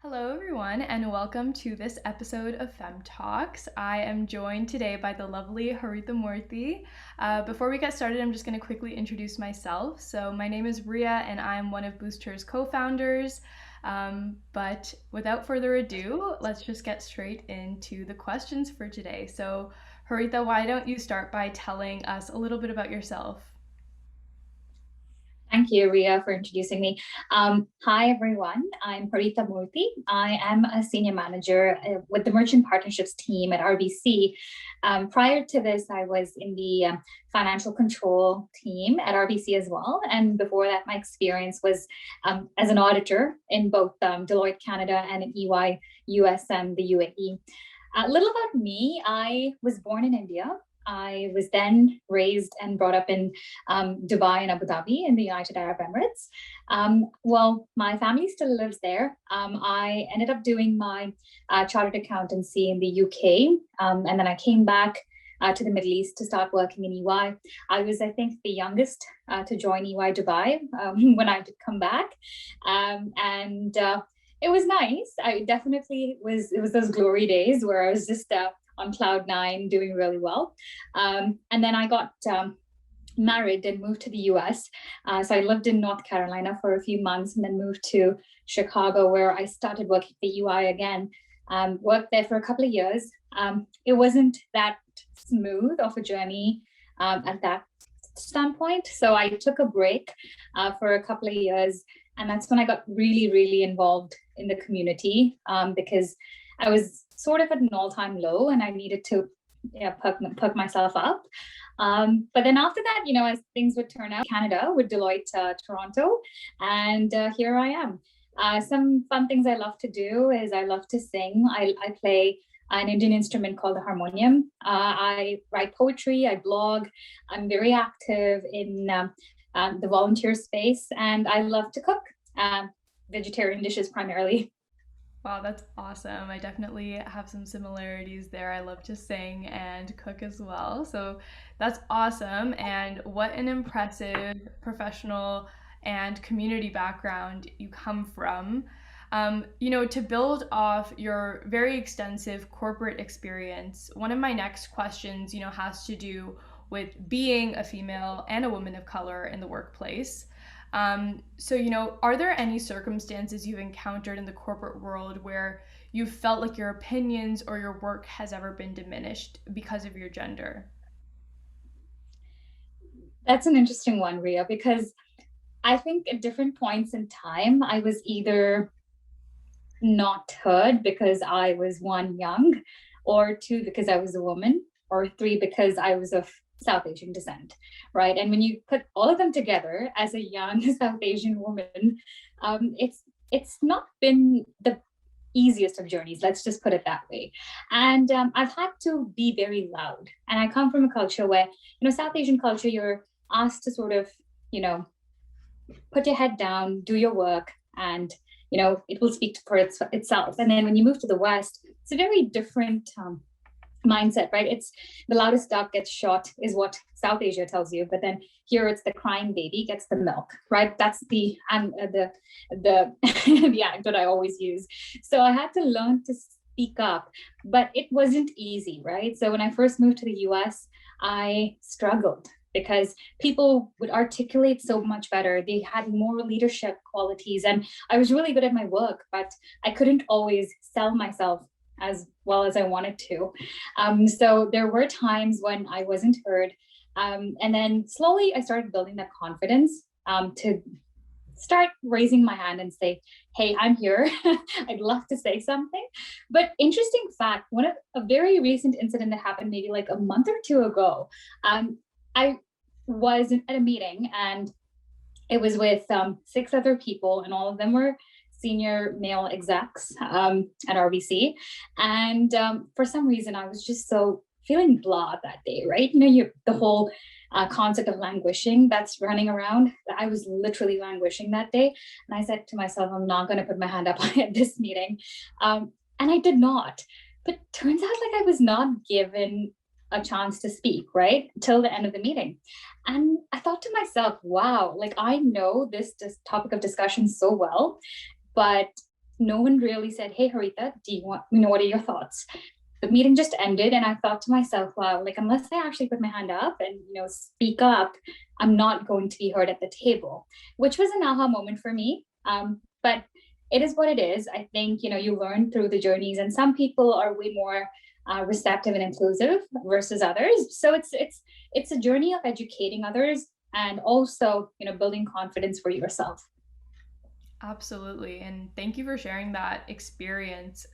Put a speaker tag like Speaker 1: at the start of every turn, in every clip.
Speaker 1: Hello, everyone, and welcome to this episode of FEMTalks. I am joined today by the lovely Haritha Murthy. Before we get started, I'm just going to quickly introduce myself. So, my name is Ria, and I'm one of Booster's co founders. But without further ado, let's just get straight into the questions for today. So, Haritha, why don't you start by telling us a little bit about yourself?
Speaker 2: Thank you, Ria, for introducing me. Hi, everyone. I'm Haritha Murthy. I am a senior manager with the merchant partnerships team at RBC. Prior to this, I was in the financial control team at RBC as well. And before that, my experience was as an auditor in both Deloitte Canada and in EY US and the UAE. A little about me, I was born in India. I was then raised and brought up in Dubai and Abu Dhabi in the United Arab Emirates. Well, my family still lives there. I ended up doing my chartered accountancy in the UK, and then I came back to the Middle East to start working in EY. I was, I think, the youngest to join EY Dubai when I did come back, and it was nice. I definitely was. It was those glory days where I was just on cloud nine, doing really well. And then I got married and moved to the US. So I lived in North Carolina for a few months and then moved to Chicago, where I started working for UI again. Worked there for a couple of years. It wasn't that smooth of a journey at that standpoint. So I took a break for a couple of years. And that's when I got really, really involved in the community because I was sort of at an all-time low and I needed to perk myself up. But then after that, as things would turn out, Canada with Deloitte Toronto, and here I am. Some fun things I love to do is I love to sing. I play an Indian instrument called the harmonium. I write poetry, I blog. I'm very active in the volunteer space, and I love to cook vegetarian dishes primarily.
Speaker 1: Wow, that's awesome. I definitely have some similarities there. I love to sing and cook as well. So that's awesome. And what an impressive professional and community background you come from. To build off your very extensive corporate experience, one of my next questions, has to do with being a female and a woman of color in the workplace. Are there any circumstances you've encountered in the corporate world where you felt like your opinions or your work has ever been diminished because of your gender?
Speaker 2: That's an interesting one, Ria, because I think at different points in time, I was either not heard because I was one, young, or two, because I was a woman, or three, because I was of South Asian descent, right? And when you put all of them together as a young South Asian woman, it's not been the easiest of journeys. Let's just put it that way. And I've had to be very loud. And I come from a culture where, South Asian culture, you're asked to sort of, you know, put your head down, do your work, and it will speak for itself. And then when you move to the West, it's a very different mindset, right? It's the loudest dog gets shot is what South Asia tells you, but then here it's the crying baby gets the milk, right? That's the the anecdote I always use. So I had to learn to speak up, but it wasn't easy, right? So when I first moved to the US, I struggled because people would articulate so much better. They had more leadership qualities, and I was really good at my work, but I couldn't always sell myself as well as I wanted to. So there were times when I wasn't heard. And then slowly I started building that confidence to start raising my hand and say, hey, I'm here. I'd love to say something. But interesting fact, one of a very recent incident that happened maybe like a month or two ago, I was at a meeting and it was with six other people, and all of them were senior male execs at RBC. And for some reason, I was just so feeling blah that day, right? The whole concept of languishing that's running around. I was literally languishing that day. And I said to myself, I'm not going to put my hand up at this meeting. And I did not. But turns out like I was not given a chance to speak, right? Till the end of the meeting. And I thought to myself, wow, like I know this topic of discussion so well, but no one really said, "Hey, Haritha, do you want, what are your thoughts?" The meeting just ended, and I thought to myself, wow, like unless I actually put my hand up and speak up, I'm not going to be heard at the table, which was an aha moment for me. But it is what it is. I think you learn through the journeys, and some people are way more receptive and inclusive versus others. So it's a journey of educating others and also building confidence for yourself.
Speaker 1: Absolutely. And thank you for sharing that experience.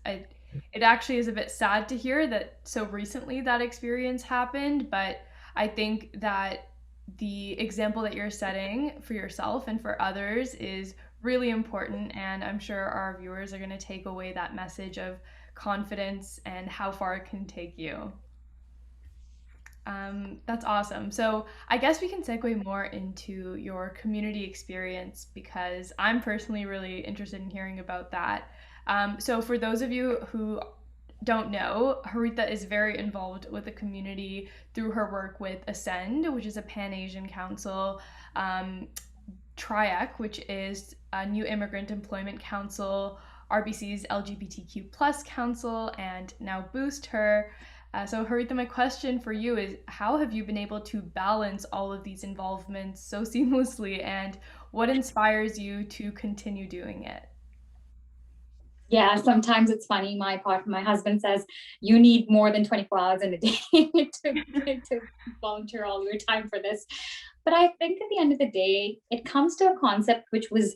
Speaker 1: It actually is a bit sad to hear that so recently that experience happened, but I think that the example that you're setting for yourself and for others is really important. And I'm sure our viewers are going to take away that message of confidence and how far it can take you. That's awesome. So I guess we can segue more into your community experience because I'm personally really interested in hearing about that. So for those of you who don't know, Haritha is very involved with the community through her work with Ascend, which is a Pan Asian council, TRIAC, which is a New Immigrant Employment Council, RBC's LGBTQ plus council, and now Boost Her. So, Haritha, my question for you is how have you been able to balance all of these involvements so seamlessly, and what inspires you to continue doing it?
Speaker 2: Yeah, sometimes it's funny. My husband says you need more than 24 hours in a day to volunteer all your time for this. But I think at the end of the day, it comes to a concept which was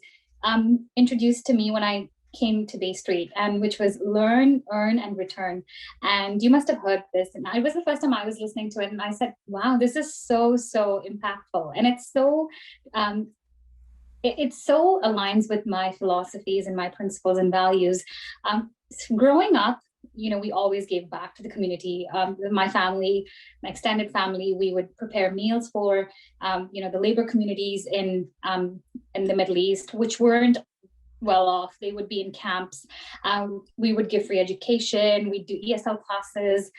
Speaker 2: introduced to me when I came to Bay Street, and which was learn, earn, and return. And you must have heard this. And it was the first time I was listening to it, and I said, "Wow, this is so impactful," and it's it so aligns with my philosophies and my principles and values. Growing up, we always gave back to the community. My family, my extended family, we would prepare meals for, the labor communities in the Middle East, which weren't well off. They would be in camps. We would give free education. We'd do ESL classes.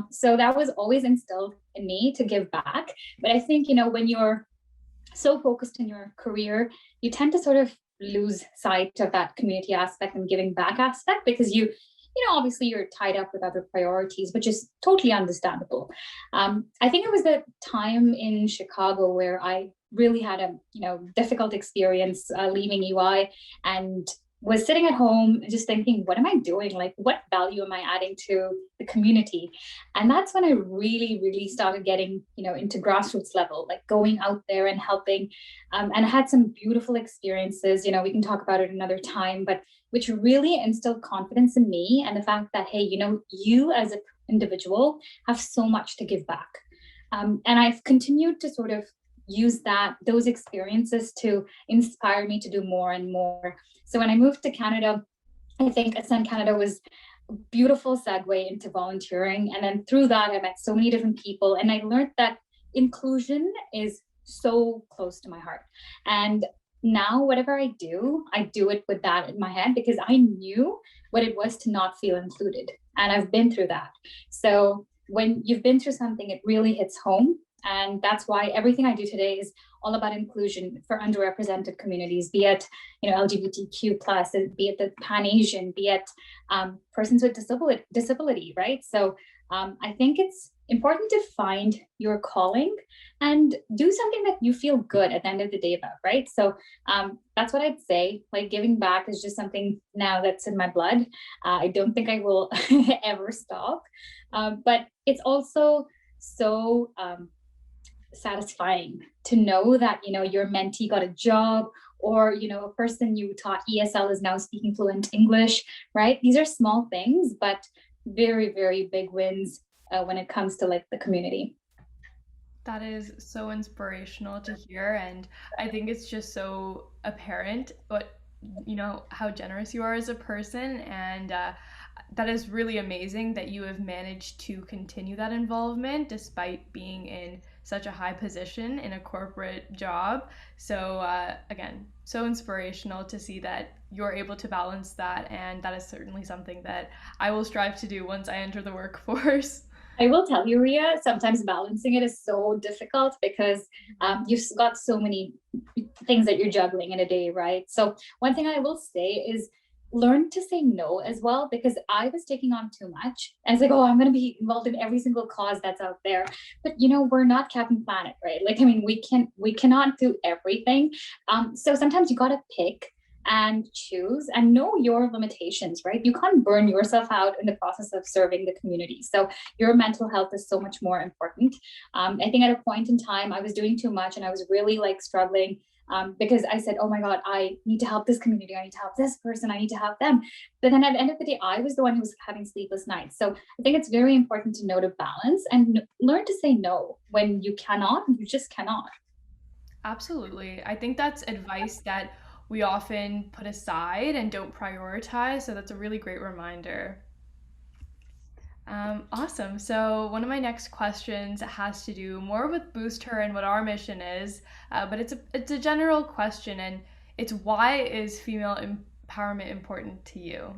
Speaker 2: So that was always instilled in me to give back. But I think, when you're so focused in your career, you tend to sort of lose sight of that community aspect and giving back aspect because obviously you're tied up with other priorities, which is totally understandable. I think it was the time in Chicago where I really had a difficult experience leaving UI, and was sitting at home just thinking, what am I doing? Like, what value am I adding to the community? And that's when I really started getting, into grassroots level, like going out there and helping. And I had some beautiful experiences, we can talk about it another time, but which really instilled confidence in me and the fact that, hey, you as an individual have so much to give back. And I've continued to sort of use those experiences to inspire me to do more and more. So when I moved to Canada, I think Ascend Canada was a beautiful segue into volunteering. And then through that, I met so many different people, and I learned that inclusion is so close to my heart. And now, whatever I do it with that in my head because I knew what it was to not feel included. And I've been through that. So when you've been through something, it really hits home. And that's why everything I do today is all about inclusion for underrepresented communities, be it LGBTQ plus, be it the Pan Asian, be it persons with disability, right? So I think it's important to find your calling and do something that you feel good at the end of the day about, right? So that's what I'd say. Like, giving back is just something now that's in my blood. I don't think I will ever stop, but it's also so satisfying to know that your mentee got a job, or a person you taught ESL is now speaking fluent English, right? These are small things, but very big wins when it comes to like the community.
Speaker 1: That is so inspirational to hear, and I think it's just so apparent how generous you are as a person, and that is really amazing that you have managed to continue that involvement despite being in such a high position in a corporate job. So again, so inspirational to see that you're able to balance that, and that is certainly something that I will strive to do once I enter the workforce.
Speaker 2: I will tell you, Ria, sometimes balancing it is so difficult because you've got so many things that you're juggling in a day, right? So one thing I will say is learned to say no as well, because I was taking on too much. I was like, oh, I'm going to be involved in every single cause that's out there. But we're not Captain Planet, right? Like, I mean, we cannot do everything. So sometimes you got to pick and choose and know your limitations, right? You can't burn yourself out in the process of serving the community. So your mental health is so much more important. I think at a point in time, I was doing too much and I was really like struggling, because I said, oh my God, I need to help this community. I need to help this person. I need to help them. But then at the end of the day, I was the one who was having sleepless nights. So I think it's very important to know to balance and learn to say no when you cannot, you just cannot.
Speaker 1: Absolutely. I think that's advice that we often put aside and don't prioritize. So that's a really great reminder. Awesome. So one of my next questions has to do more with Boost Her and what our mission is, but it's a general question, and it's why is female empowerment important to you?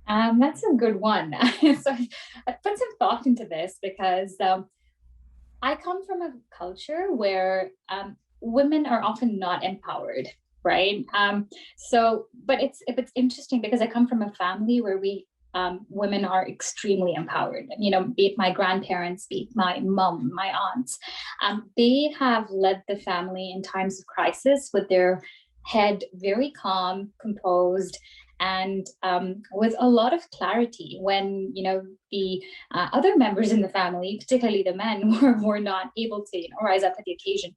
Speaker 2: That's a good one. So I put some thought into this because I come from a culture where women are often not empowered, right? But it's interesting because I come from a family where we women are extremely empowered. Be it my grandparents, be it my mom, my aunts, they have led the family in times of crisis with their head very calm, composed, and with a lot of clarity when the other members in the family, particularly the men, were not able to rise up to the occasion.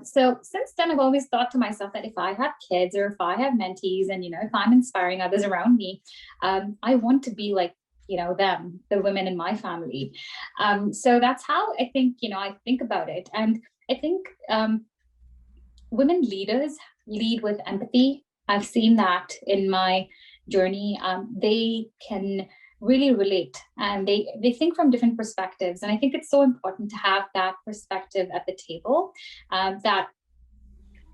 Speaker 2: So since then, I've always thought to myself that if I have kids or if I have mentees, and if I'm inspiring others around me, I want to be like them, the women in my family. So that's how I think I think about it, and I think women leaders lead with empathy. I've seen that in my journey. They can really relate, and they think from different perspectives. And I think it's so important to have that perspective at the table. That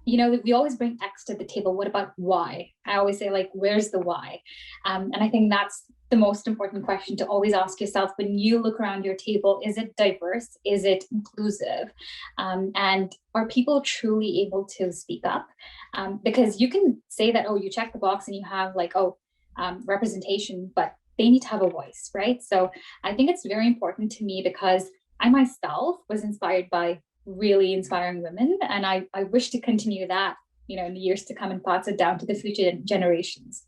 Speaker 2: we always bring X to the table. What about why? I always say, like, where's the why? And I think that's the most important question to always ask yourself when you look around your table. Is it diverse? Is it inclusive? And are people truly able to speak up? Because you can say that, oh, you check the box and you have like, oh, representation, but they need to have a voice, right? So I think it's very important to me because I myself was inspired by really inspiring women, and I wish to continue that in the years to come and pass it down to the future generations.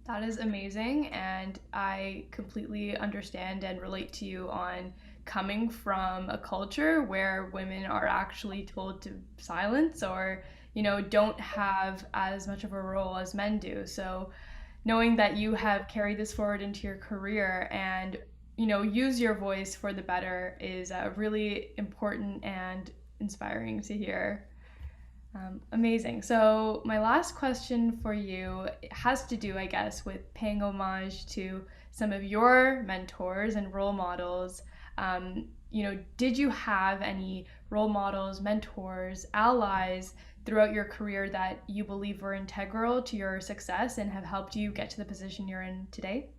Speaker 1: That is amazing, and I completely understand and relate to you on coming from a culture where women are actually told to silence or, don't have as much of a role as men do. So, knowing that you have carried this forward into your career and, use your voice for the better is really important and inspiring to hear. Amazing. So, my last question for you has to do, I guess, with paying homage to some of your mentors and role models. Did you have any role models, mentors, allies throughout your career that you believe were integral to your success and have helped you get to the position you're in today?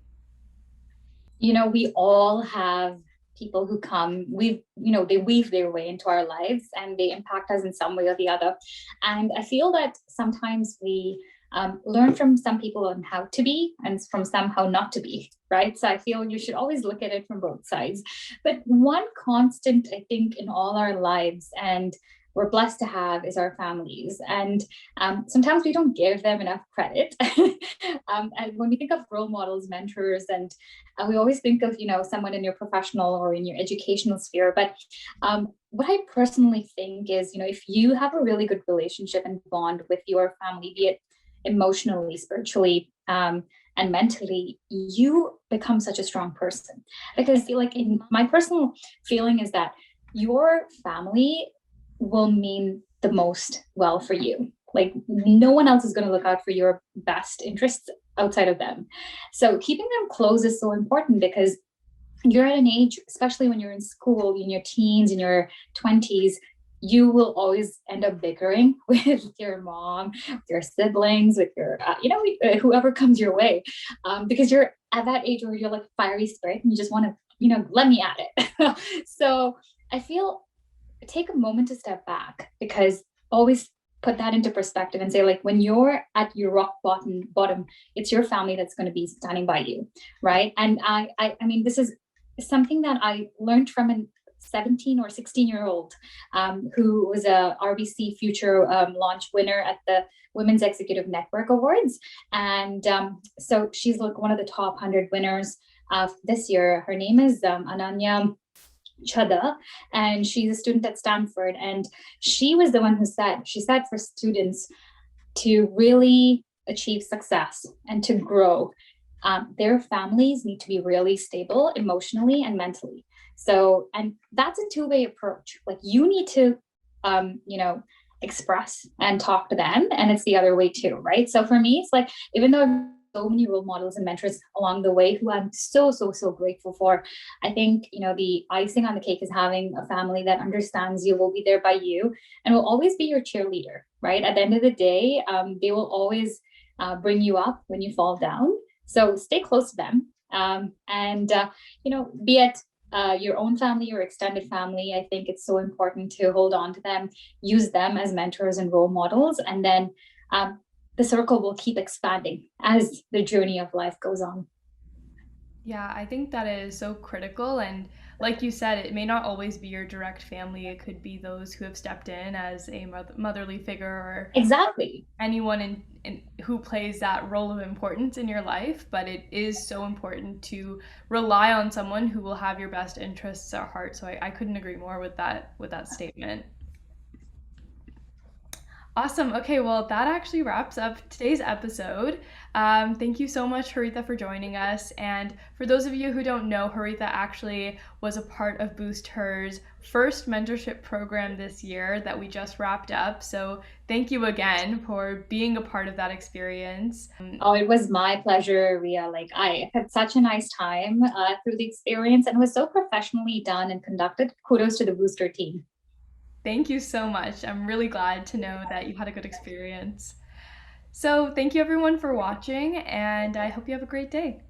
Speaker 2: We all have people who come, they weave their way into our lives and they impact us in some way or the other. And I feel that sometimes we learn from some people on how to be and from some how not to be, right? So I feel you should always look at it from both sides. But one constant, I think, in all our lives, and we're blessed to have, is our families. And sometimes we don't give them enough credit. And when we think of role models, mentors, and we always think of someone in your professional or in your educational sphere. But what I personally think is, if you have a really good relationship and bond with your family, be it emotionally, spiritually, and mentally, you become such a strong person. Because I feel like, in my personal feeling, is that your family will mean the most well for you. Like, no one else is going to look out for your best interests outside of them. So keeping them close is so important, because you're at an age, especially when you're in school, in your teens, in your 20s, you will always end up bickering with your mom, with your siblings, with your, whoever comes your way, because you're at that age where you're like fiery spirit and you just want to, let me at it. So I feel, take a moment to step back, because always put that into perspective and say, like, when you're at your rock bottom, it's your family that's going to be standing by you, right? And I mean, this is something that I learned from an 17 or 16-year-old who was a RBC Future launch winner at the Women's Executive Network Awards. And so she's like one of the top 100 winners this year. Her name is Ananya Chada, and she's a student at Stanford. And she was the one who said, she said for students to really achieve success and to grow, their families need to be really stable emotionally and mentally. So, and that's a two-way approach. Like you need to, express and talk to them, and it's the other way too, right? So for me, it's like even though I've so many role models and mentors along the way who I'm so grateful for. I think, the icing on the cake is having a family that understands you, will be there by you, and will always be your cheerleader, right? At the end of the day, they will always bring you up when you fall down. So stay close to them. And, be it your own family, your extended family, I think it's so important to hold on to them, use them as mentors and role models. And then the circle will keep expanding as the journey of life goes on.
Speaker 1: Yeah, I think that is so critical. And like you said, it may not always be your direct family. It could be those who have stepped in as a motherly figure or
Speaker 2: Exactly.
Speaker 1: anyone who plays that role of importance in your life. But it is so important to rely on someone who will have your best interests at heart. So I couldn't agree more with that statement. Awesome. Okay, well, that actually wraps up today's episode. Thank you so much, Haritha, for joining us. And for those of you who don't know, Haritha actually was a part of Boost Her's first mentorship program this year that we just wrapped up. So thank you again for being a part of that experience.
Speaker 2: Oh, it was my pleasure, Ria. Like I had such a nice time through the experience, and it was so professionally done and conducted. Kudos to the Booster team.
Speaker 1: Thank you so much. I'm really glad to know that you had a good experience. So, thank you everyone for watching, and I hope you have a great day.